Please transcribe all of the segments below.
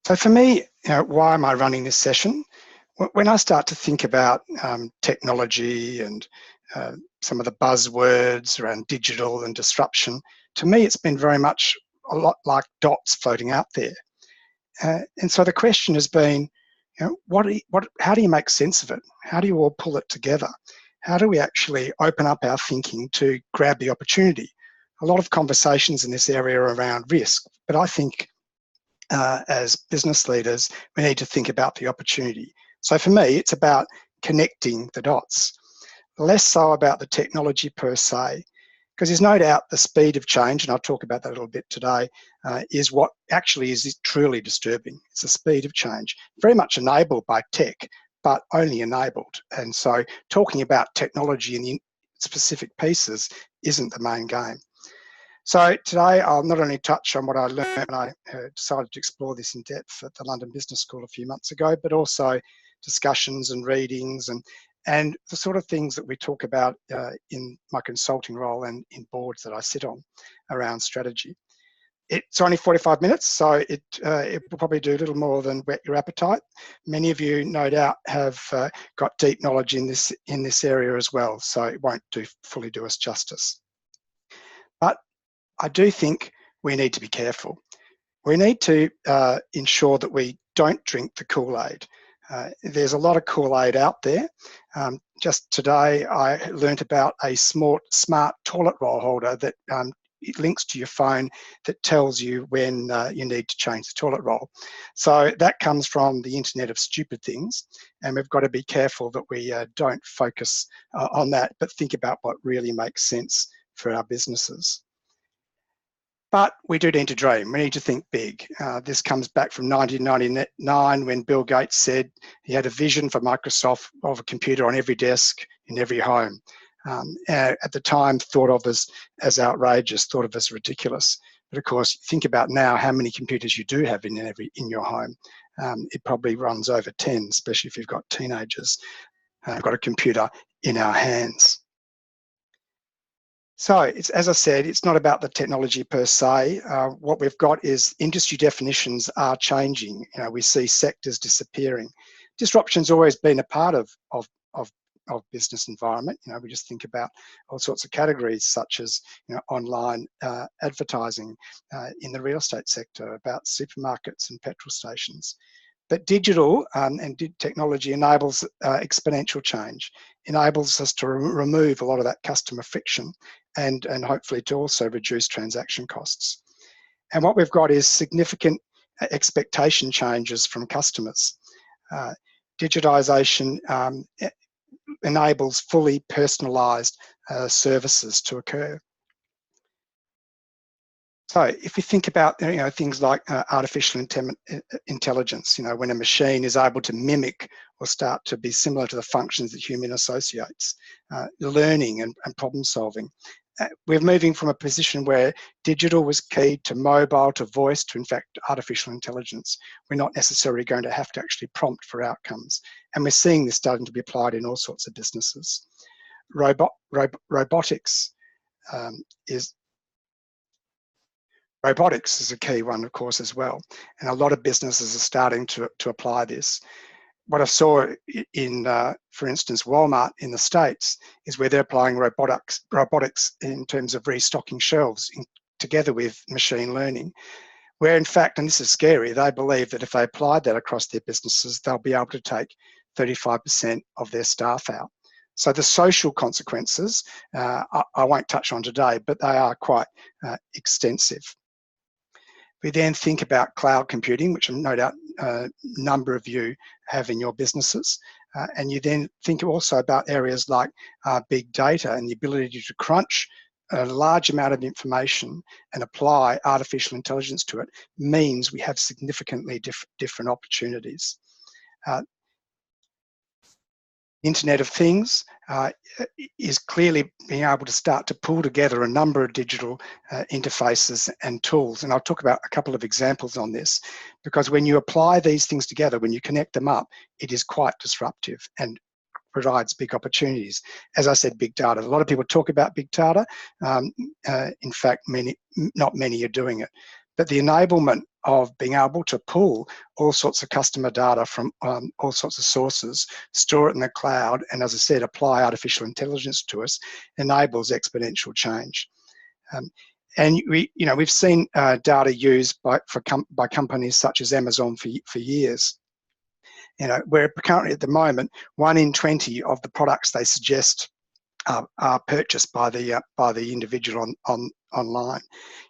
So for me, why am I running this session? When I start to think about technology and some of the buzzwords around digital and disruption, to me it's been very much a lot like dots floating out there. And so the question has been, how do you make sense of it? How do you all pull it together? How do we actually open up our thinking to grab the opportunity? A lot of conversations in this area are around risk, but I think as business leaders, we need to think about the opportunity. So for me, it's about connecting the dots, less so about the technology per se, because there's no doubt the speed of change, and I'll talk about that a little bit today, is what actually is truly disturbing. It's the speed of change, very much enabled by tech, but only enabled. And so talking about technology in the specific pieces isn't the main game. So today I'll not only touch on what I learned when I decided to explore this in depth at the London Business School a few months ago, but also discussions and readings and the sort of things that we talk about in my consulting role and in boards that I sit on around strategy. It's only 45 minutes, so it will probably do a little more than whet your appetite. Many of you, no doubt, have got deep knowledge in this area as well, so it won't fully do us justice. But I do think we need to be careful. We need to ensure that we don't drink the Kool-Aid. There's a lot of Kool-Aid out there. Just today, I learnt about a smart toilet roll holder that it links to your phone that tells you when you need to change the toilet roll. So that comes from the Internet of Stupid Things, and we've got to be careful that we don't focus on that, but think about what really makes sense for our businesses. But we do need to dream. We need to think big. This comes back from 1999 when Bill Gates said he had a vision for Microsoft of a computer on every desk in every home. At the time, thought of as outrageous, thought of as ridiculous. But of course, think about now how many computers you do have in your home. It probably runs over 10, especially if you've got teenagers. We've got a computer in our hands. So, as I said, it's not about the technology per se. What we've got is industry definitions are changing. We see sectors disappearing. Disruption's always been a part of business environment. We just think about all sorts of categories such as online advertising in the real estate sector, about supermarkets and petrol stations. But digital and technology enables exponential change, enables us to remove a lot of that customer friction and hopefully to also reduce transaction costs. And what we've got is significant expectation changes from customers. Digitization enables fully personalized services to occur. So if you think about things like artificial intelligence, when a machine is able to mimic or start to be similar to the functions that human associates, learning and problem solving, we're moving from a position where digital was key to mobile to voice to in fact artificial intelligence. We're not necessarily going to have to actually prompt for outcomes, and we're seeing this starting to be applied in all sorts of businesses. Robotics is a key one, of course, as well. And a lot of businesses are starting to apply this. What I saw in, for instance, Walmart in the States is where they're applying robotics in terms of restocking shelves together with machine learning, where in fact, and this is scary, they believe that if they applied that across their businesses, they'll be able to take 35% of their staff out. So the social consequences, I won't touch on today, but they are quite extensive. We then think about cloud computing, which no doubt a number of you have in your businesses. And you then think also about areas like big data and the ability to crunch a large amount of information and apply artificial intelligence to it means we have significantly different opportunities. Internet of Things is clearly being able to start to pull together a number of digital interfaces and tools. And I'll talk about a couple of examples on this, because when you apply these things together, when you connect them up, it is quite disruptive and provides big opportunities. As I said, big data. A lot of people talk about big data. In fact, not many are doing it. but the enablement of being able to pull all sorts of customer data from all sorts of sources, store it in the cloud, and as I said, apply artificial intelligence to us, enables exponential change. And we've seen data used by companies such as Amazon for years. Where currently at the moment, 1 in 20 of the products they suggest are purchased by the individual online.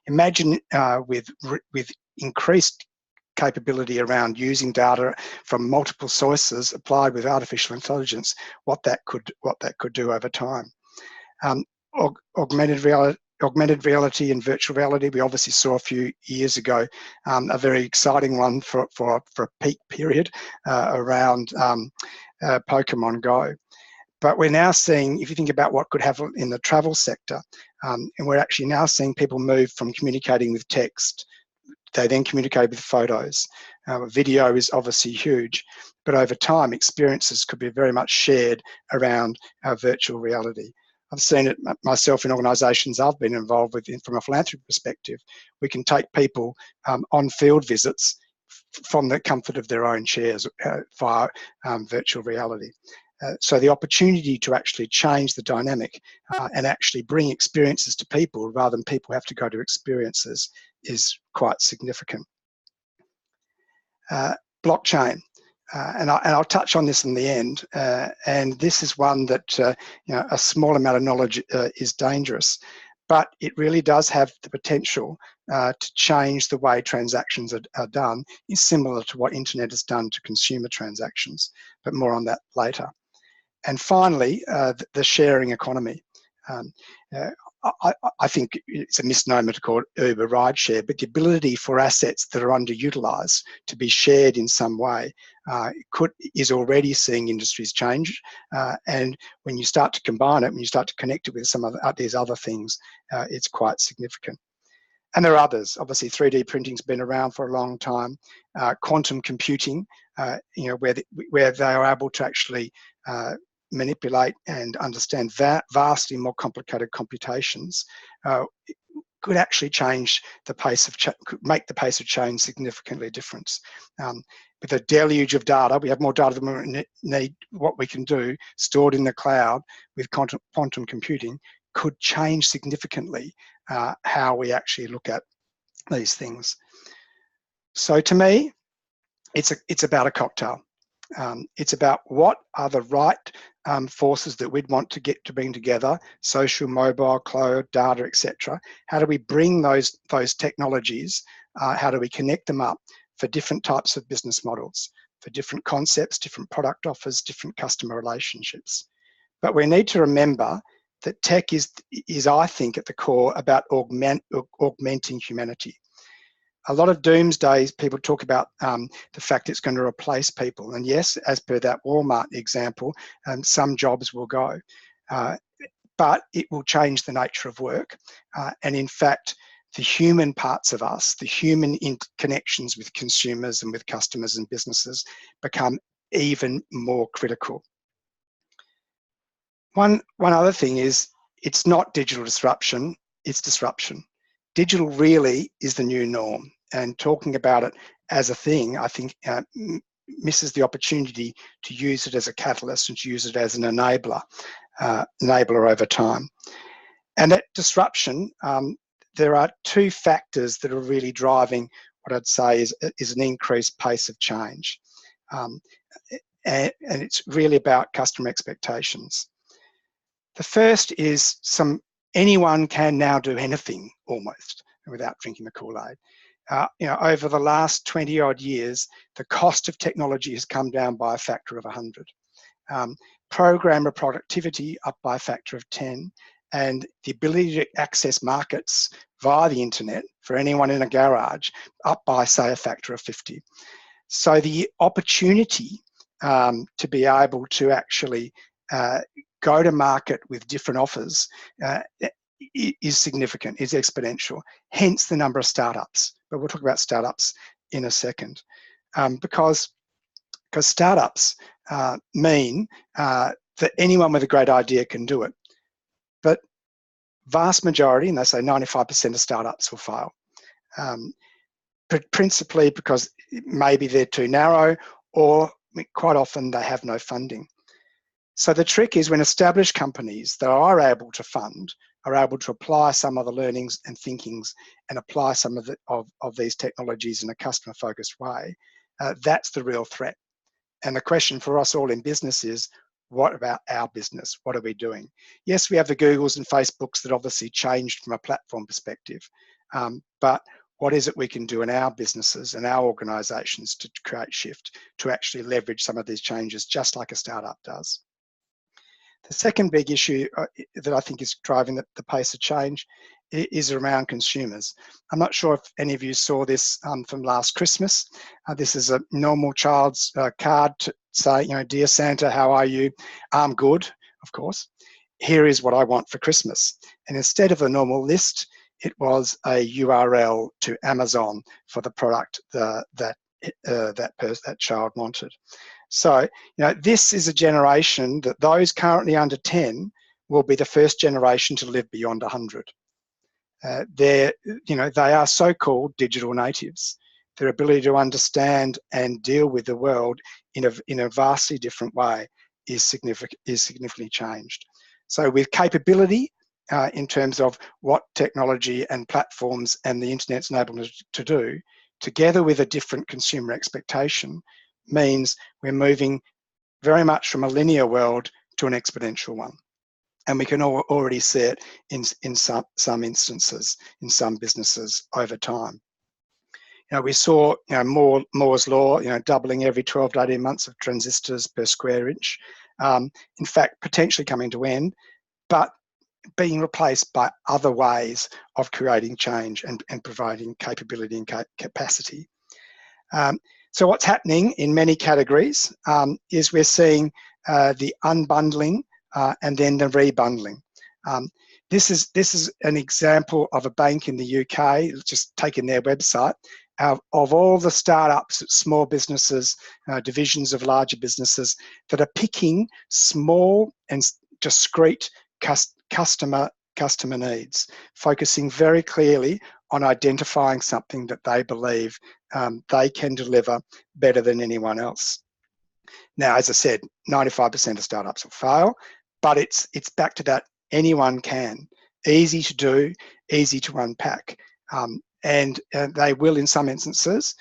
Imagine with increased capability around using data from multiple sources applied with artificial intelligence, what that could do over time. Augmented reality and virtual reality, we obviously saw a few years ago, a very exciting one for a peak period around Pokemon Go. But we're now seeing, if you think about what could happen in the travel sector, and we're actually now seeing people move from communicating with text, they then communicate with photos. Video is obviously huge, but over time, experiences could be very much shared around virtual reality. I've seen it myself in organisations I've been involved with from a philanthropy perspective. We can take people on field visits from the comfort of their own chairs via virtual reality. So the opportunity to actually change the dynamic and actually bring experiences to people rather than people have to go to experiences is quite significant. Blockchain. And I'll touch on this in the end. And this is one that a small amount of knowledge is dangerous, but it really does have the potential to change the way transactions are done. It's similar to what internet has done to consumer transactions, but more on that later. And finally, the sharing economy. I think it's a misnomer to call it Uber rideshare, but the ability for assets that are underutilised to be shared in some way is already seeing industries change. And when you start to combine it, when you start to connect it with some of these other things, it's quite significant. And there are others. Obviously, 3D printing's been around for a long time. Quantum computing, where they are able to actually manipulate and understand vastly more complicated computations, could actually change the pace of could make the pace of change significantly different. With a deluge of data, we have more data than we need. What we can do, stored in the cloud with quantum computing, could change significantly how we actually look at these things. So to me, it's about a cocktail. It's about what are the right forces that we'd want to get to bring together: social, mobile, cloud, data, etc. How do we bring those technologies? How do we connect them up for different types of business models, for different concepts, different product offers, different customer relationships? But we need to remember that tech is I think, at the core about augmenting humanity. A lot of doomsday people talk about the fact it's going to replace people. And yes, as per that Walmart example, some jobs will go. But it will change the nature of work. And in fact, the human parts of us, the human connections with consumers and with customers and businesses become even more critical. One other thing is, it's not digital disruption, it's disruption. Digital really is the new norm. And talking about it as a thing, I think misses the opportunity to use it as a catalyst and to use it as an enabler over time. And that disruption, there are two factors that are really driving what I'd say is an increased pace of change. And it's really about customer expectations. The first is anyone can now do anything almost without drinking the koolaid. Over the last 20 odd years, the cost of technology has come down by a factor of 100. Programmer productivity up by a factor of 10, and the ability to access markets via the internet for anyone in a garage up by, say, a factor of 50. So the opportunity to be able to actually go to market with different offers is significant, is exponential, hence the number of startups. But we'll talk about startups in a second. Because startups mean that anyone with a great idea can do it. But vast majority, and they say 95% of startups will fail. principally because maybe they're too narrow, or quite often they have no funding. So the trick is when established companies that are able to fund are able to apply some of the learnings and thinkings and apply some of these technologies in a customer-focused way, that's the real threat. And the question for us all in business is, what about our business? What are we doing? Yes, we have the Googles and Facebooks that obviously changed from a platform perspective, but what is it we can do in our businesses and our organisations to create shift, to actually leverage some of these changes just like a startup does? The second big issue that I think is driving the pace of change is around consumers. I'm not sure if any of you saw this from last Christmas. This is a normal child's card to say, you know, "Dear Santa, how are you? I'm good," of course. "Here is what I want for Christmas." And instead of a normal list, it was a URL to Amazon for the product that child wanted. So, you know, this is a generation that those currently under 10 will be the first generation to live beyond 100. They are so-called digital natives. Their ability to understand and deal with the world in a vastly different way is significantly changed. So with capability in terms of what technology and platforms and the internet's enabled us to do, together with a different consumer expectation, means we're moving very much from a linear world to an exponential one. And we can already see it in some instances, in some businesses over time. You know, we saw, you know, Moore's law, you know, doubling every 12 to 18 months of transistors per square inch. In fact, potentially coming to end, but being replaced by other ways of creating change and providing capability and capacity. So what's happening in many categories is we're seeing the unbundling and then the rebundling. This is an example of a bank in the UK, just taking their website, of all the startups, small businesses, divisions of larger businesses that are picking small and discrete customer needs, focusing very clearly on identifying something that they believe they can deliver better than anyone else. Now, as I said, 95% of startups will fail, but it's back to that anyone can. Easy to do, easy to unpack. And they will, in some instances,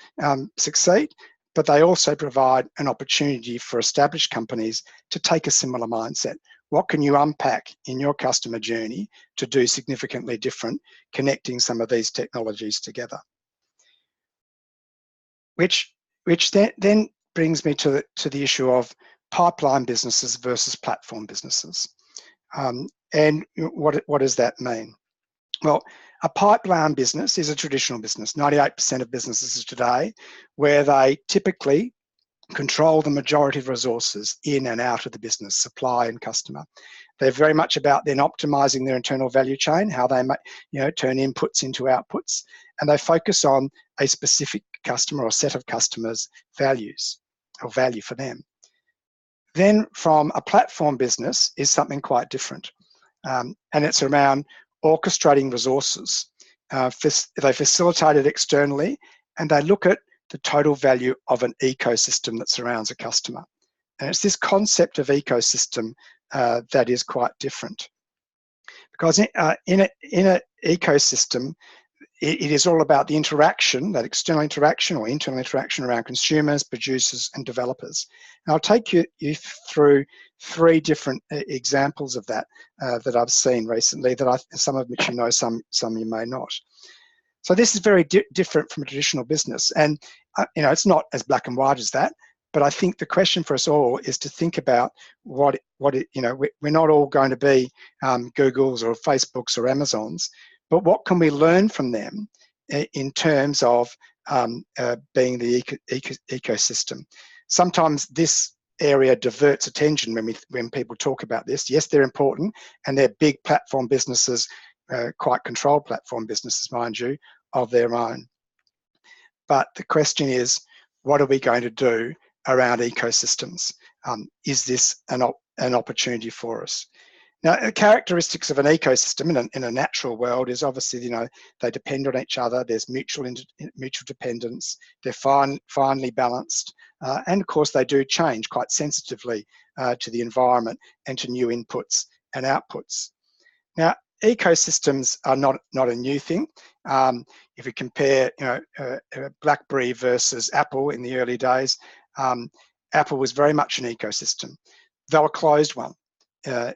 succeed, but they also provide an opportunity for established companies to take a similar mindset. What can you unpack in your customer journey to do significantly different, connecting some of these technologies together? Which then brings me to the issue of pipeline businesses versus platform businesses. And what does that mean? Well, a pipeline business is a traditional business. 98% of businesses today, where they typically control the majority of resources in and out of the business, supply and customer. They're very much about then optimizing their internal value chain, how they turn inputs into outputs, and they focus on a specific customer or set of customers' values or value for them. Then from a platform business is something quite different, and it's around orchestrating resources. They facilitate it externally, and they look at the total value of an ecosystem that surrounds a customer. And it's this concept of ecosystem that is quite different. Because in an ecosystem, it is all about the interaction, that external interaction or internal interaction around consumers, producers, and developers. And I'll take you through 3 different examples of that that I've seen recently, some of which you know, some you may not. So this is very different from a traditional business, and it's not as black and white as that. But I think the question for us all is to think about we're not all going to be Googles or Facebooks or Amazons, but what can we learn from them in terms of being the ecosystem? Sometimes this area diverts attention when people talk about this. Yes, they're important, and they're big platform businesses, quite controlled platform businesses, mind you, of their own. But the question is, what are we going to do around ecosystems? Is this an opportunity for us? Now, the characteristics of an ecosystem in a natural world is obviously, you know, they depend on each other. There's mutual dependence. They're finely balanced, and of course, they do change quite sensitively to the environment and to new inputs and outputs. Now, ecosystems are not a new thing. If you compare, you know, BlackBerry versus Apple in the early days, Apple was very much an ecosystem. They were a closed one.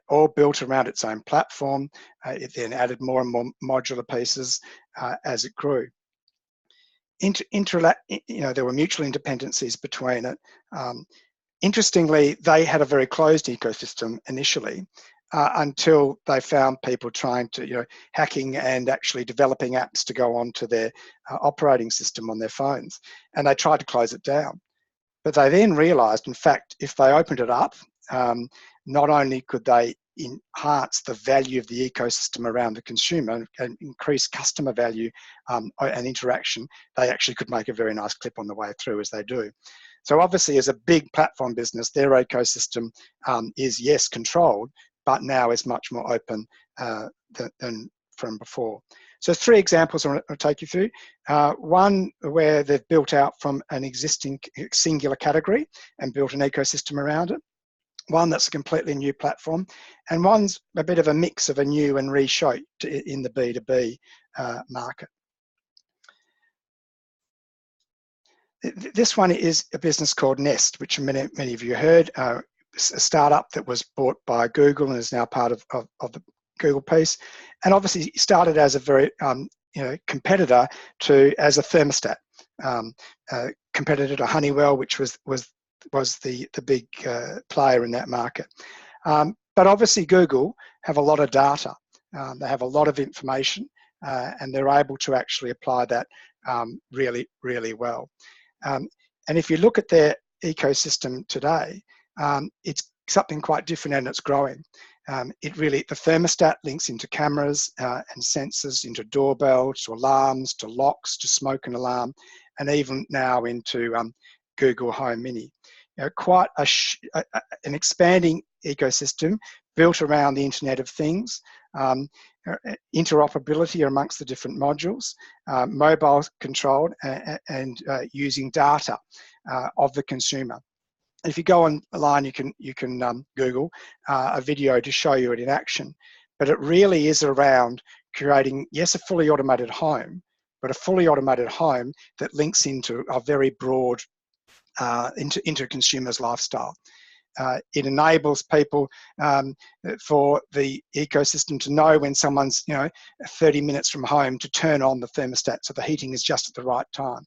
All built around its own platform. It then added more and more modular pieces as it grew. You know, there were mutual interdependencies between it. Interestingly, they had a very closed ecosystem initially until they found people trying to, you know, hacking and actually developing apps to go onto their operating system on their phones, and they tried to close it down. But they then realized, in fact, if they opened it up, not only could they enhance the value of the ecosystem around the consumer and increase customer value and interaction, they actually could make a very nice clip on the way through, as they do. So obviously, as a big platform business, their ecosystem is, yes, controlled, but now is much more open than from before. So 3 examples I'll take you through. One where they've built out from an existing singular category and built an ecosystem around it. One that's a completely new platform, and one's a bit of a mix of a new and reshaped in the B2B market. This one is a business called Nest, which many of you heard. A startup that was bought by Google and is now part of the Google piece, and obviously started as a very you know, competitor as a thermostat, competitor to Honeywell, which was the big player in that market. But obviously Google have a lot of data. They have a lot of information, and they're able to actually apply that really, really well. And if you look at their ecosystem today, it's something quite different, and it's growing. The thermostat links into cameras and sensors, into doorbells, to alarms, to locks, to smoke and alarm, and even now into Google Home Mini. You know, quite an expanding ecosystem built around the Internet of Things, interoperability amongst the different modules, mobile controlled, and using data of the consumer. If you go online, you can Google a video to show you it in action. But it really is around creating, yes, a fully automated home, but a fully automated home that links into a very broad into consumers' lifestyle. It enables people for the ecosystem to know when someone's 30 minutes from home to turn on the thermostat so the heating is just at the right time.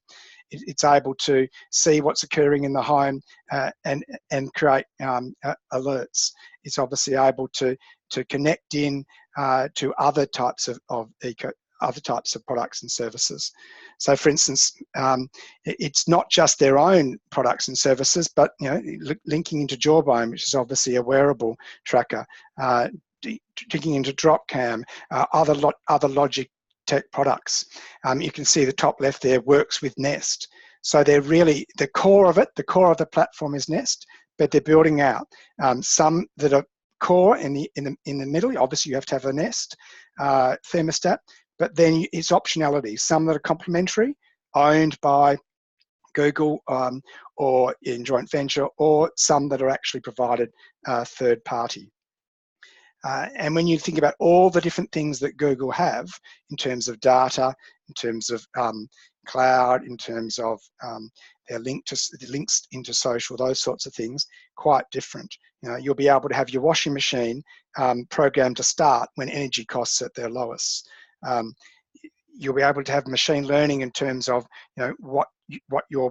It's able to see what's occurring in the home and create alerts. It's obviously able to connect in to other types of products and services. So, for instance, it's not just their own products and services, but linking into Jawbone, which is obviously a wearable tracker, digging into DropCam, other Logic Tech products. You can see the top left there works with Nest. So they're really the core of it. The core of the platform is Nest, but they're building out some that are core in the middle. Obviously, you have to have a Nest thermostat, but then it's optionality. Some that are complementary, owned by Google or in joint venture, or some that are actually provided third party. And when you think about all the different things that Google have in terms of data, in terms of cloud, in terms of their links into social, those sorts of things, quite different. You'll be able to have your washing machine programmed to start when energy costs are at their lowest. You'll be able to have machine learning in terms of you'll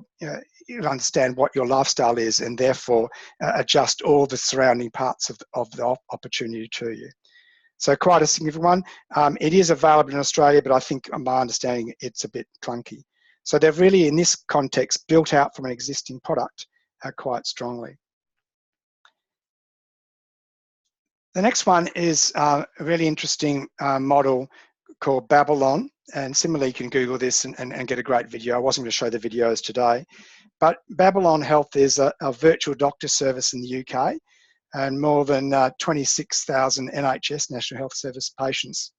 understand what your lifestyle is, and therefore adjust all the surrounding parts of the opportunity to you. So quite a significant one. It is available in Australia, but I think, on my understanding, it's a bit clunky. So they've really, in this context, built out from an existing product quite strongly. The next one is a really interesting model called Babylon, and similarly you can Google this and get a great video. I wasn't going to show the videos today, but Babylon Health is a virtual doctor service in the UK. and more than 26,000 NHS, National Health Service patients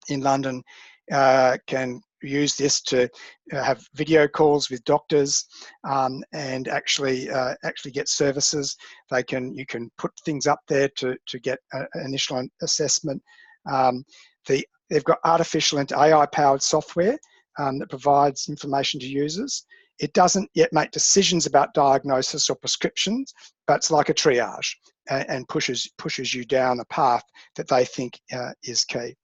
in London can use this to have video calls with doctors and actually get services. You can put things up there to get an initial assessment. They've got artificial and AI-powered software that provides information to users. It doesn't yet make decisions about diagnosis or prescriptions, but it's like a triage and pushes you down a path that they think is key.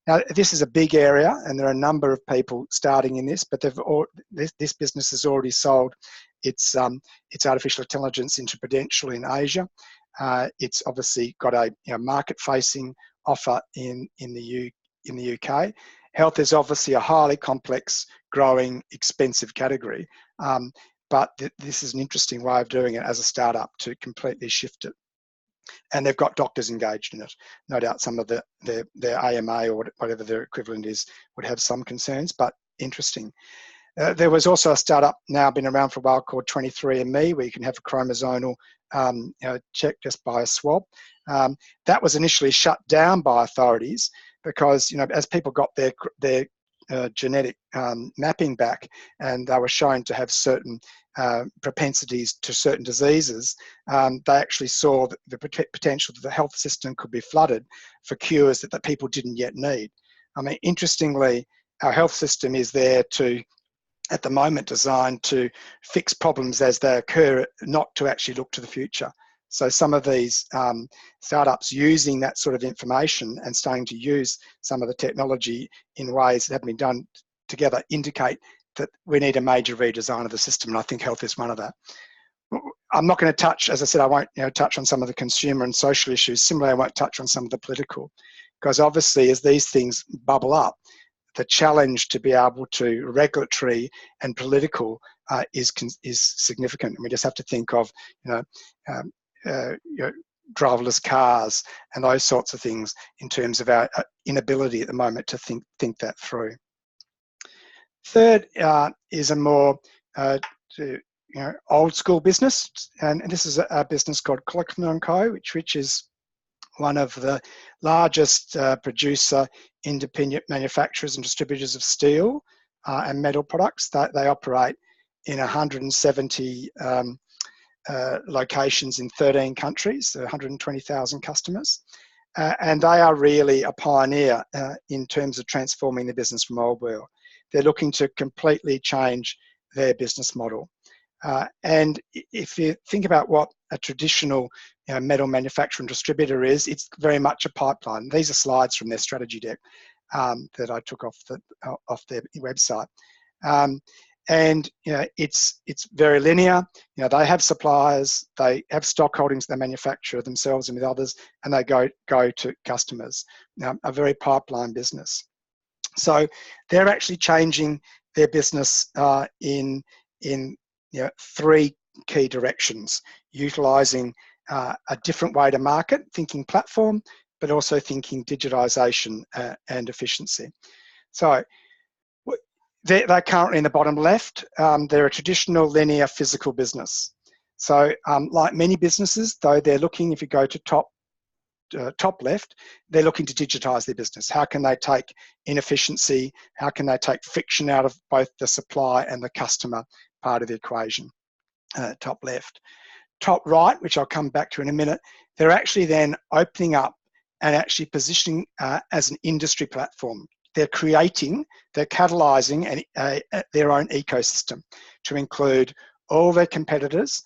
Now, this is a big area, and there are a number of people starting in this, but this business has already sold its artificial intelligence into Prudential in Asia. It's obviously got a market-facing offer in the UK. Health is obviously a highly complex, growing, expensive category, but this is an interesting way of doing it as a startup to completely shift it. And they've got doctors engaged in it. No doubt some of their AMA or whatever their equivalent is would have some concerns, but interesting. There was also a startup now been around for a while called 23andMe, where you can have a chromosomal check just by a swab. That was initially shut down by authorities because, as people got their genetic mapping back and they were shown to have certain propensities to certain diseases, they actually saw the potential that the health system could be flooded for cures that people didn't yet need. I mean, interestingly, our health system is there to, at the moment, designed to fix problems as they occur, not to actually look to the future. So some of these startups using that sort of information and starting to use some of the technology in ways that haven't been done together indicate that we need a major redesign of the system, and I think health is one of that. I'm not going to touch, as I said, I won't touch on some of the consumer and social issues. Similarly, I won't touch on some of the political, because obviously as these things bubble up, the challenge to be able to regulatory and political is significant, and we just have to think of driverless cars and those sorts of things in terms of our inability at the moment to think that through. Third is a more old school business, and this is a business called koolaid & Co, which is one of the largest producer, independent manufacturers and distributors of steel and metal products. They operate in 170 locations in 13 countries, 120,000 customers. And they are really a pioneer in terms of transforming the business from old world. They're looking to completely change their business model. And if you think about what a traditional metal manufacturer and distributor is, it's very much a pipeline. These are slides from their strategy deck that I took off their website. And it's very linear. They have suppliers, they have stock holdings, they manufacture themselves and with others, and they go to customers. A very pipeline business. So they're actually changing their business in three key directions, utilising a different way to market, thinking platform, but also thinking digitization and efficiency. So they're currently in the bottom left. They're a traditional linear physical business. So like many businesses, though, they're looking, if you go to top left, they're looking to digitize their business. How can they take inefficiency? How can they take friction out of both the supply and the customer part of the equation? Top left. Top right, which I'll come back to in a minute, they're actually then opening up and actually positioning as an industry platform. They're catalyzing their own ecosystem to include all their competitors,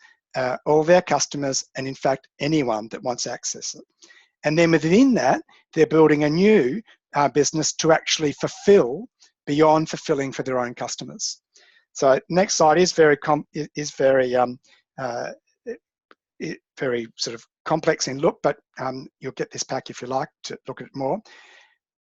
all their customers, and in fact, anyone that wants access it. And then within that, they're building a new business to actually fulfill beyond fulfilling for their own customers. So next slide is very sort of complex in look, but you'll get this pack if you like to look at it more.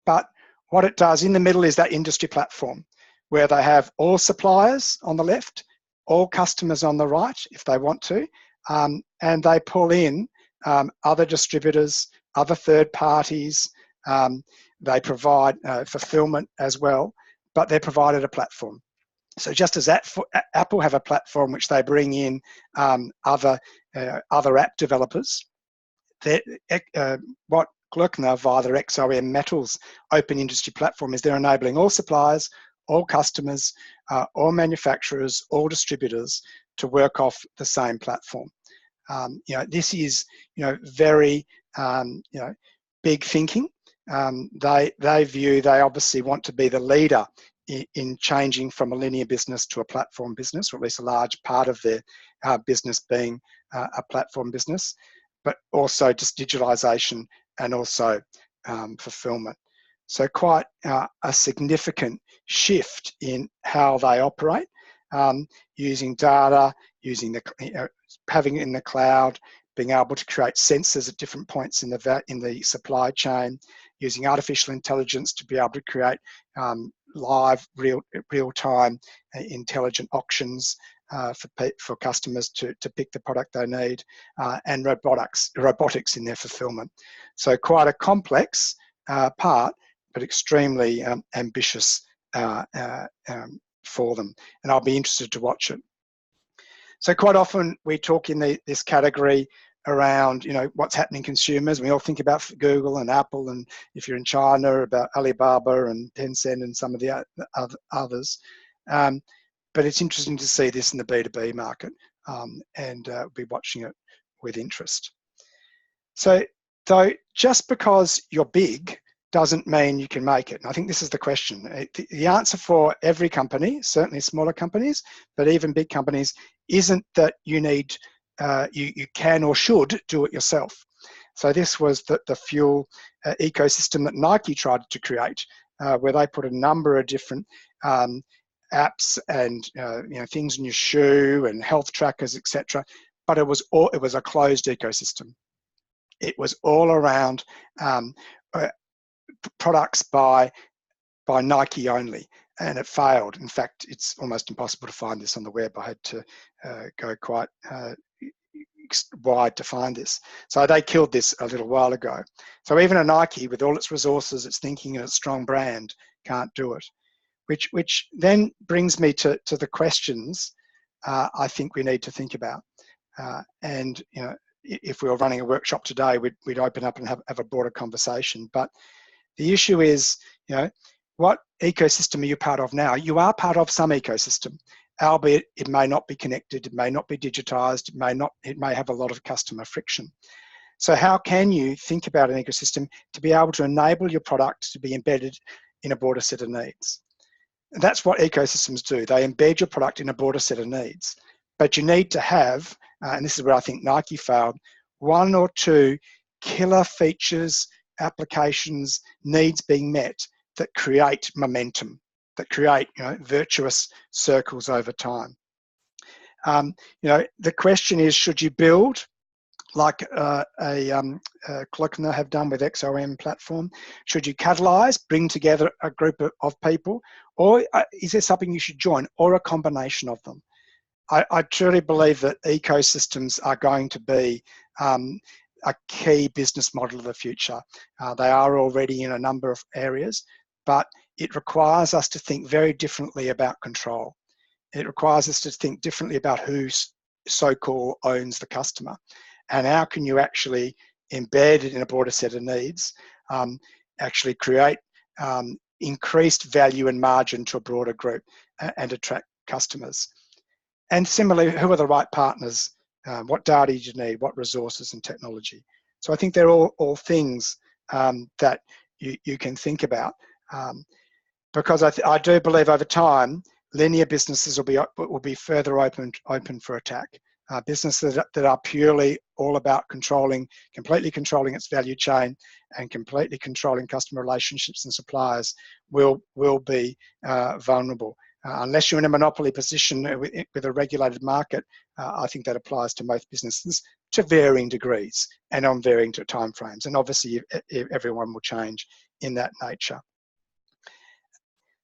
But what it does in the middle is that industry platform where they have all suppliers on the left, all customers on the right, if they want to, and they pull in other distributors, other third parties. They provide fulfillment as well, but they're provided a platform. So just as Apple have a platform which they bring in other app developers, what Gluckner via their XOM Metals open industry platform is, they're enabling all suppliers, all customers, all manufacturers, all distributors to work off the same platform. This is very big thinking. They obviously want to be the leader in changing from a linear business to a platform business, or at least a large part of their business being a platform business, but also just digitalization and also fulfillment. So quite a significant shift in how they operate, using data, using having it in the cloud, being able to create sensors at different points in the supply chain, using artificial intelligence to be able to create live, real-time, intelligent auctions for customers to pick the product they need, and robotics in their fulfillment. So quite a complex part, but extremely ambitious for them. And I'll be interested to watch it. So quite often we talk in this category around what's happening consumers. We all think about Google and Apple, and if you're in China, about Alibaba and Tencent and some of the others. But it's interesting to see this in the B2B market, and we'll be watching it with interest. So though, just because you're big doesn't mean you can make it. And I think this is the question. The answer for every company, certainly smaller companies, but even big companies, isn't that you need, you can or should do it yourself. So this was the fuel ecosystem that Nike tried to create, where they put a number of different apps and things in your shoe and health trackers, etc. But it was a closed ecosystem. It was all around products by Nike only, and it failed. In fact, it's almost impossible to find this on the web. I had to go quite wide to find this. So they killed this a little while ago. So even a Nike, with all its resources, its thinking and its strong brand, can't do it. Which then brings me to the questions I think we need to think about. And if we were running a workshop today, we'd open up and have a broader conversation. But the issue is, what ecosystem are you part of now? You are part of some ecosystem, albeit it may not be connected, it may not be digitized, it may have a lot of customer friction. So how can you think about an ecosystem to be able to enable your product to be embedded in a broader set of needs? And that's what ecosystems do. They embed your product in a broader set of needs. But you need to have, and this is where I think Nike failed, one or two killer features, applications, needs being met that create momentum, that create virtuous circles over time. The question is, should you build like Gluckner have done with XOM platform? Should you catalyze, bring together a group of people, or is there something you should join, or a combination of them? I truly believe that ecosystems are going to be a key business model of the future. They are already in a number of areas, but it requires us to think very differently about control. It requires us to think differently about who so-called owns the customer, and how can you actually embed it in a broader set of needs, actually create increased value and margin to a broader group and attract customers. And similarly, who are the right partners? What data do you need? What resources and technology? So I think they're all things that you can think about, because I do believe over time linear businesses will be further open for attack. Businesses that are purely all about completely controlling its value chain and completely controlling customer relationships and suppliers will be vulnerable. Unless you're in a monopoly position with a regulated market, I think that applies to most businesses to varying degrees and on varying timeframes. And obviously, everyone will change in that nature.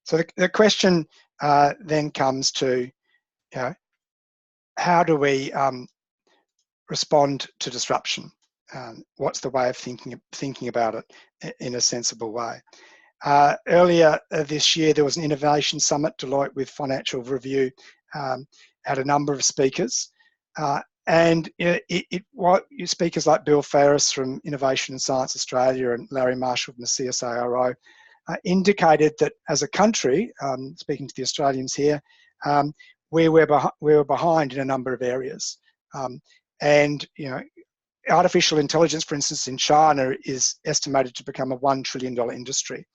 So the question then comes to, how do we respond to disruption? What's the way of thinking about it in a sensible way? Earlier this year, there was an innovation summit. Deloitte with Financial Review had a number of speakers, And what speakers like Bill Ferris from Innovation and Science Australia and Larry Marshall from the CSIRO indicated that as a country, speaking to the Australians here, we were behind in a number of areas. And artificial intelligence, for instance, in China is estimated to become a $1 trillion industry.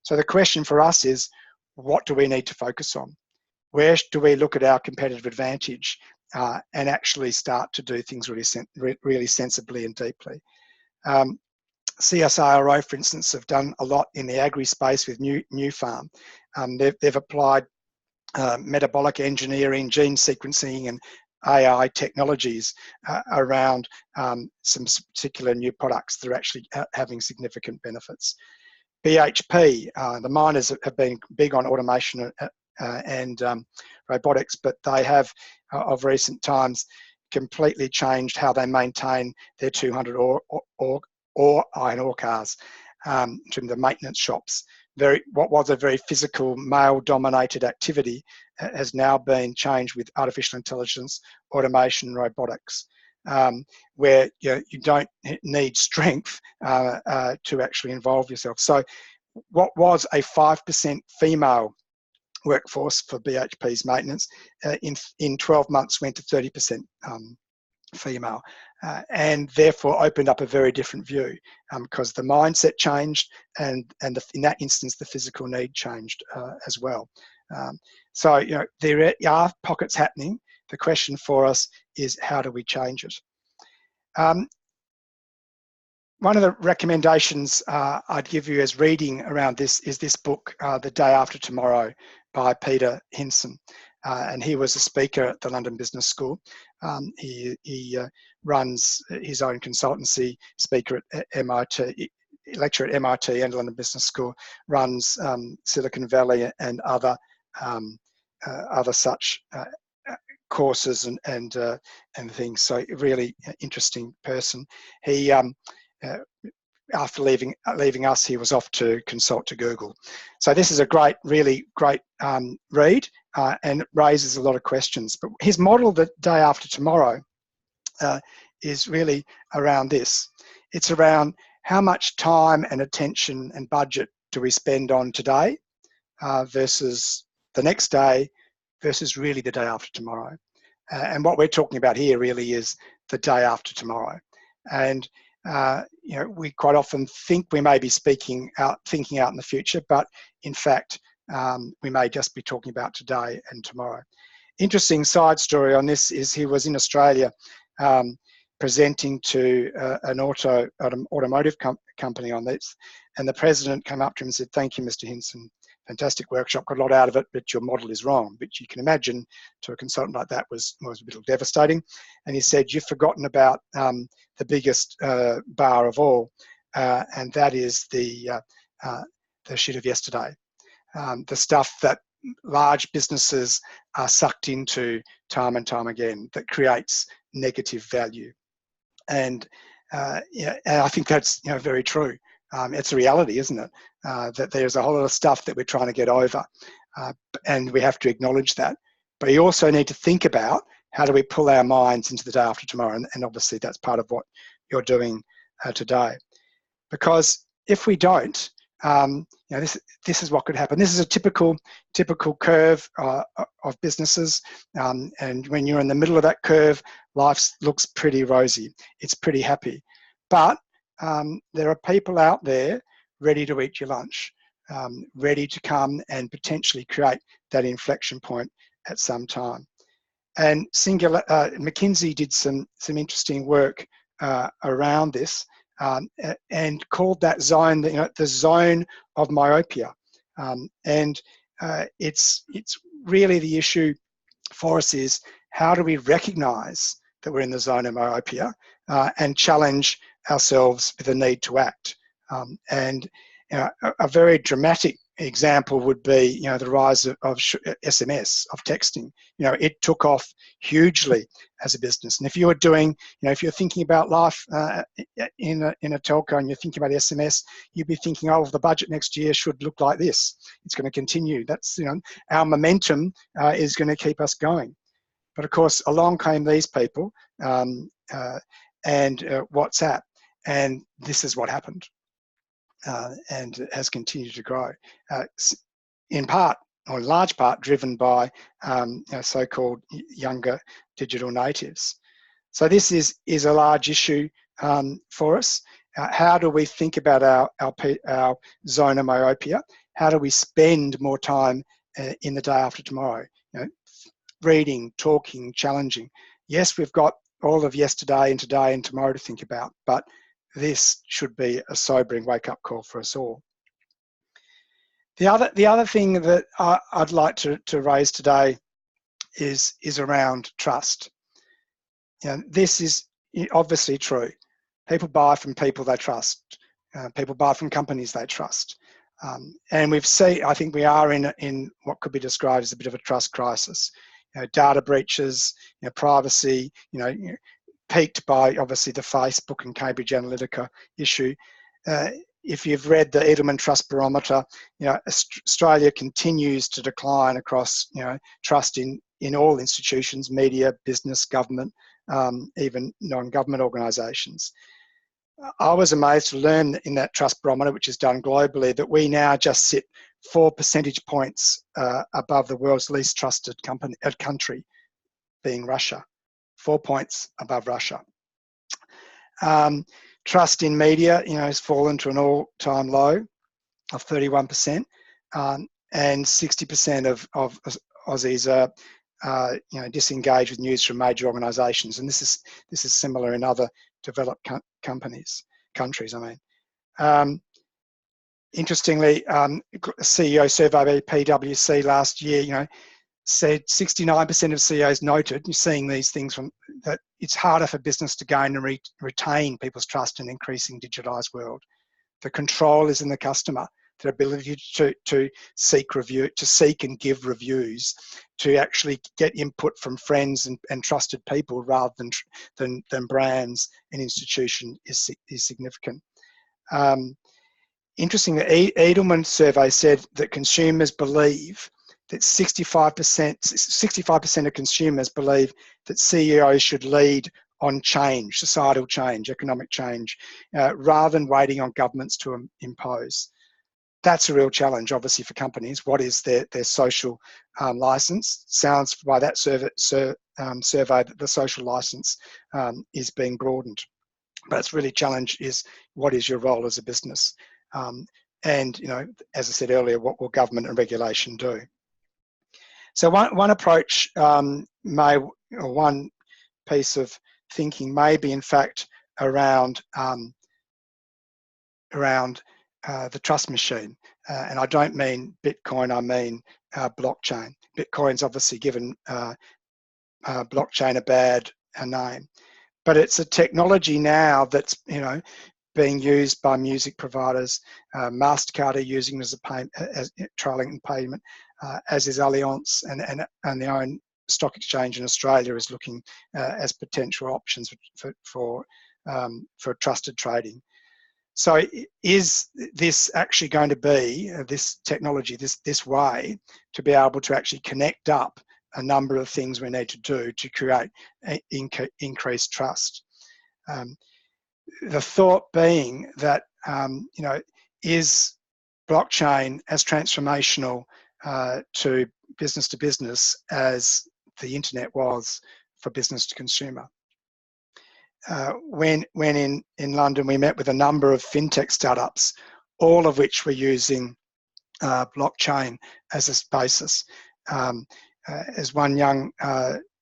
So the question for us is, what do we need to focus on? Where do we look at our competitive advantage and actually start to do things really sensibly and deeply? CSIRO, for instance, have done a lot in the agri space with New Farm. They've applied metabolic engineering, gene sequencing, and AI technologies around some particular new products that are actually having significant benefits. BHP, the miners have been big on automation and robotics, but they have, of recent times, completely changed how they maintain their 200 iron ore cars to the maintenance shops. What was a very physical, male-dominated activity has now been changed with artificial intelligence, automation, robotics, where you don't need strength to actually involve yourself. So what was a 5% female workforce for BHP's maintenance in 12 months went to 30% female, and therefore opened up a very different view because the mindset changed, and in that instance the physical need changed as well. So there are pockets happening. The question for us is, how do we change it? One of the recommendations I'd give you as reading around this is this book, The Day After Tomorrow, by Peter Hinson. And he was a speaker at the London Business School. He runs his own consultancy, speaker at MIT, lecturer at MIT and London Business School, runs Silicon Valley and other such courses and things. So really interesting person. He after leaving us, he was off to consult to Google. So this is a really great read, and it raises a lot of questions. But his model, The Day After Tomorrow, is really around this. It's around how much time and attention and budget do we spend on today versus the next day versus really the day after tomorrow. And what we're talking about here really is the day after tomorrow. And we quite often think we may be thinking out in the future, but in fact, we may just be talking about today and tomorrow. Interesting side story on this is he was in Australia presenting to an automotive company on this, and the president came up to him and said, "Thank you, Mr. Hinson. Fantastic workshop, got a lot out of it, but your model is wrong." Which you can imagine to a consultant like that was a little devastating. And he said, "You've forgotten about the biggest bar of all, and that is the shit of yesterday. The stuff that large businesses are sucked into time and time again that creates negative value." And and I think that's very true. It's a reality, isn't it? That there's a whole lot of stuff that we're trying to get over, and we have to acknowledge that. But you also need to think about, how do we pull our minds into the day after tomorrow? And obviously that's part of what you're doing today. Because if we don't, this is what could happen. This is a typical curve of businesses, and when you're in the middle of that curve, life looks pretty rosy. It's pretty happy. But there are people out there ready to eat your lunch, ready to come and potentially create that inflection point at some time. And McKinsey did some interesting work around this, and called that zone the zone of myopia. And it's really the issue for us is, how do we recognize that we're in the zone of myopia and challenge ourselves with a need to act? And a very dramatic example would be the rise of SMS, of texting. It took off hugely as a business. And if you were doing, if you're thinking about life in a telco and you're thinking about SMS, you'd be thinking, oh, the budget next year should look like this. It's going to continue. That's our momentum is going to keep us going. But of course, along came these people and WhatsApp, and this is what happened, and it has continued to grow, in part, or in large part, driven by so-called younger digital natives. So this is a large issue for us. How do we think about our zone of myopia? How do we spend more time in the day after tomorrow? Reading, talking, challenging. Yes, we've got all of yesterday and today and tomorrow to think about, but this should be a sobering wake-up call for us all. The other thing that I'd like to raise today is around trust. This is obviously true. People buy from people they trust. People buy from companies they trust. And we've seen, I think we are in what could be described as a bit of a trust crisis. Data breaches, privacy, peaked by obviously the Facebook and Cambridge Analytica issue. If you've read the Edelman Trust Barometer, Australia continues to decline across, trust in all institutions, media, business, government, even non-government organisations. I was amazed to learn in that trust barometer, which is done globally, that we now just sit 4 percentage points above the world's least trusted country, being Russia. 4 points above Russia. Trust in media, has fallen to an all-time low of 31%, and 60% of Aussies are, disengaged with news from major organisations, and this is similar in other developed countries. Interestingly, CEO survey by PwC last year, said 69% of CEOs noted, you're seeing these things that it's harder for business to gain and retain people's trust in an increasing digitalised world. The control is in the customer, their ability to seek and give reviews, to actually get input from friends and trusted people rather than brands and institutions is significant. Interesting, the Edelman survey said that consumers believe that 65% of consumers believe that CEOs should lead on change, societal change, economic change, rather than waiting on governments to impose. That's a real challenge, obviously, for companies. What is their social license? Sounds by that survey that the social license is being broadened. But it's really challenge is, what is your role as a business? And, as I said earlier, what will government and regulation do? So one approach one piece of thinking may be, in fact, around the trust machine. And I don't mean Bitcoin, I mean blockchain. Bitcoin's obviously given blockchain a bad name. But it's a technology now that's, being used by music providers. MasterCard are using it as a payment, as trialing and payment, as is Allianz, and the own stock exchange in Australia is looking as potential options for trusted trading. So is this actually going to be, this technology, this way to be able to actually connect up a number of things we need to do to create increased trust? The thought being that, is blockchain as transformational to business as the internet was for business to consumer? When in London, we met with a number of fintech startups, all of which were using blockchain as a basis. As one young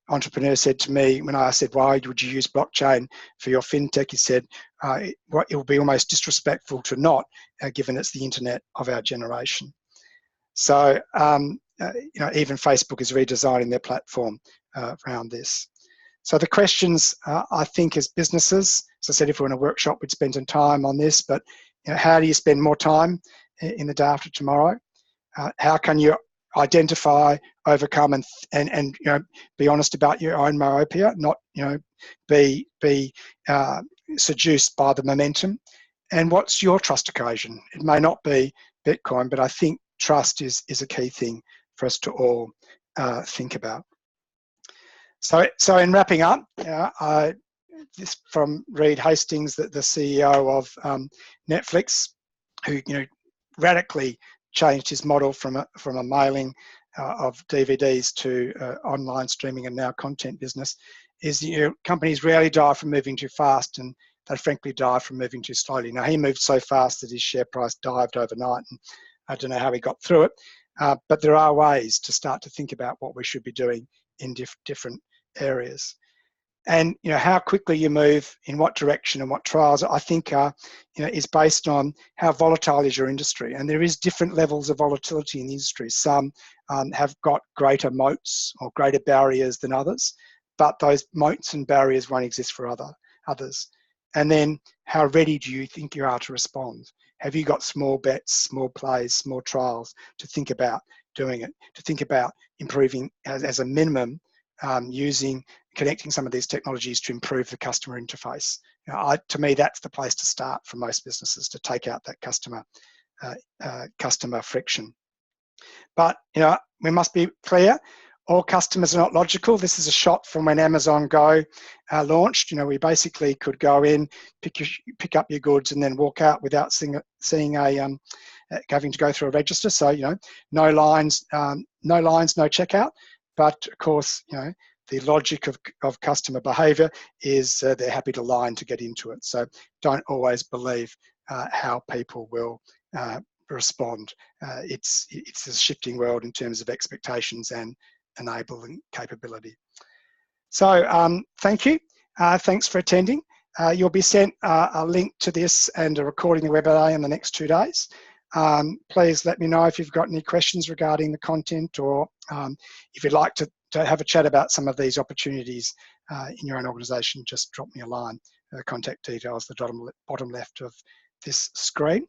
entrepreneur said to me when I said, why would you use blockchain for your fintech? He said, it will be almost disrespectful to not, given it's the internet of our generation. So, even Facebook is redesigning their platform around this. So the questions, I think, as businesses, as I said, if we're in a workshop, we'd spend some time on this, but how do you spend more time in the day after tomorrow? How can you identify, overcome, and be honest about your own myopia, not be seduced by the momentum? And what's your trust occasion? It may not be Bitcoin, but I think trust is a key thing for us to all think about. So in wrapping up, this from Reed Hastings, the CEO of Netflix, who radically changed his model from a mailing of DVDs to online streaming and now content business, is companies rarely die from moving too fast, and they frankly die from moving too slowly. Now, he moved so fast that his share price dived overnight, and I don't know how he got through it, but there are ways to start to think about what we should be doing in different areas. And how quickly you move, in what direction, and what trials, I think is based on how volatile is your industry. And there is different levels of volatility in the industry. Some have got greater moats or greater barriers than others, but those moats and barriers won't exist for others. And then, how ready do you think you are to respond? Have you got small bets, small plays, small trials to think about doing it, to think about improving as a minimum, connecting some of these technologies to improve the customer interface? To me, that's the place to start for most businesses, to take out that customer friction. But we must be clear, all customers are not logical. This is a shot from when Amazon Go launched. We basically could go in, pick up your goods, and then walk out without having to go through a register. So no lines, no checkout. But of course, the logic of customer behaviour is they're happy to line to get into it. So don't always believe how people will respond. It's a shifting world in terms of expectations and enabling capability. So thank you. Thanks for attending. You'll be sent a link to this and a recording of the webinar in the next 2 days. Please let me know if you've got any questions regarding the content, or if you'd like to have a chat about some of these opportunities in your own organisation, just drop me a line. Contact details at the bottom left of this screen.